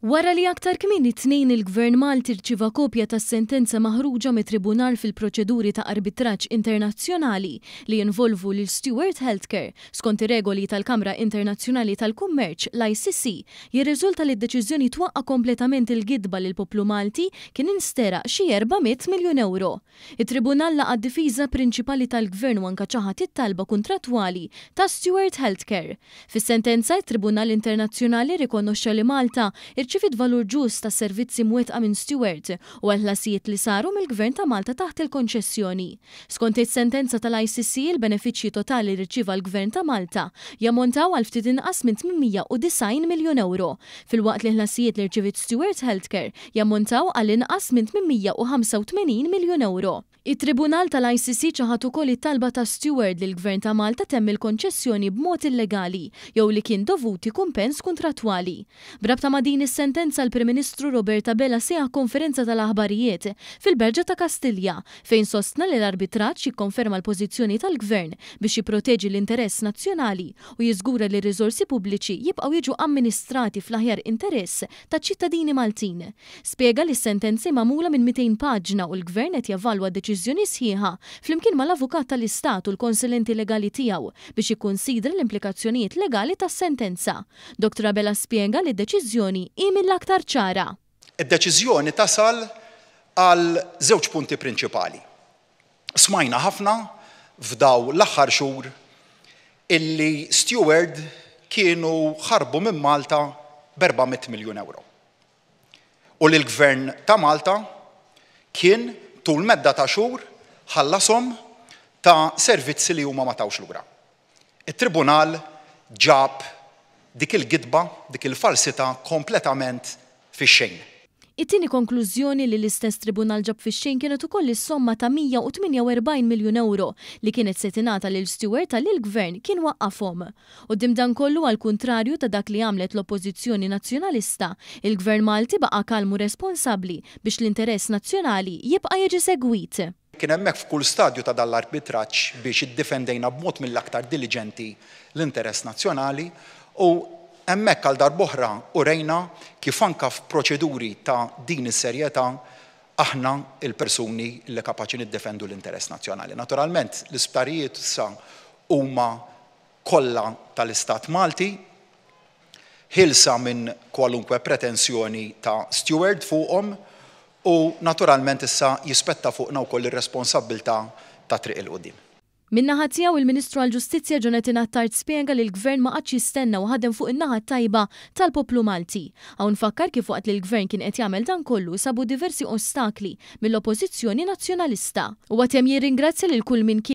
Wara li aktar kmini tnejn il-Gvern Malti rċieva kopja tas-sentenza maħruġa mit-Tribunal fil-proċeduri ta' arbitraġġ internazzjonali li jinvolvu lil Stewart Healthcare skont ir-regoli tal-Kamra Internazzjonali tal-Kummerċ l-ICC, jirriżulta li d-deċiżjoni twaqqa' kompletament il-gidba lil poplu Malti kien insteraq xi 400 miljun euro. It-Tribunal laqa' d-difiża prinċipali tal-Gvern u anke ċaħat it-talba kuntrattwali ta' Stewart Healthcare. Fis-sentenza it-Tribunal Internazzjonali rikonoxxa li Malta irċivit valur ġust ta' servizzi mwettqa minn Stewart u għall-ħlasijiet li saru mill-Gvern ta' Malta taħt il-konċessjoni. Skont is-sentenza tal-ICC il-benefiċċji totali li rċieva l-Gvern ta' Malta jammontaw għal ftit inqas minn 890 miljun euro, filwaqt li l-ħlasijiet li rċivit Stewart Healthcare jammontaw għal inqas minn 885 miljun euro. Il-Tribunal tal-ICC ċaħat ukoll it-talba ta' Stewart li l-Gvern ta' Malta temm il-konċessjoni b'mod illegali jew li kien dovuti kumpens kontrattwali. Brabta ma' din is-sentenza l-Prim Ministru Roberta Bella seħħ konferenza tal-aħbarijiet fil-Berġa ta' Kastilja fejn sostna li l-arbitraġġ jikkonferma l-pożizzjoni tal-Gvern biex jipproteġi l-interess nazzjonali u jiżgura li r-riżorsi pubbliċi jibqgħu jiġu amministrati fl-aħjar interess taċ-ċittadini Maltin. Spjega li s-sentenzi magħmula minn 200 paġna u l-Gvern qed jevalwa deċiżjoni sħiħa flimkien mal-avukat tal-Istat u l-konsulenti legali tiegħu biex jikkunsidra l-implikazzjonijiet legali tas-sentenza. Dr. Bella spjega li d-deċiżjoni hi mill-aktar ċara. Id-deċiżjoni tasal għal żewġ punti prinċipali. Smajna ħafna f'daw l-aħħar xhur illi Stewart kienu ħarbu minn Malta b'400 miljun euro. U li l-Gvern ta' Malta kien tul medda ta' xhur ħallasom ta' servizzi li huma ma tawx lura. It-Tribunal ġab dik il-gidba, dik il-falsità kompletament fix-xejn. It-tieni konklużjoni li l-istess Tribunal ġab fix-xejn kienet ukoll is-somma ta' 148 miljun euro li kienet se tingħata lil Stewart li l-Gvern kien waqqafhom. Quddiem dan kollu għall-kuntrarju ta' dak li għamlet l-Oppożizzjoni Nazzjonalista, il-Gvern Malti baqa' kalmu responsabbli biex l-interess nazzjonali jibqa' jiġi segwit. Kien hemmhekk f'kull stadju ta' dan l-arbitraġġ biex iddefendejna b'mod mill-aktar diligenti l-interess nazzjonali u hemmhekk għal darb'oħra urejna kif anke f'proċeduri ta' din is-serjetà aħna il-persuni li kapaċi niddefendu l-interess nazzjonali. Naturalment l-isptarijiet issa huma kollha tal-Istat Malti ħilsa minn kwalunkwe pretensjoni ta' Stewart fuqhom u naturalment issa jispetta fuqna wkoll ir-responsabbiltà ta' triq il-qudiem. Min-naħa tiegħu il-Ministru għall-Ġustizzja Jonathan Attard spjega li l-Gvern ma qadx jistenna u ħadem fuq in-naħa tajba tal-poplu Malti. Hawn fakkar kif waqt li l-Gvern kien qed jagħmel dan kollu sabu diversi ostakli mill-Oppożizzjoni Nazzjonalista. U għad hemm jirringrazzja lil kull min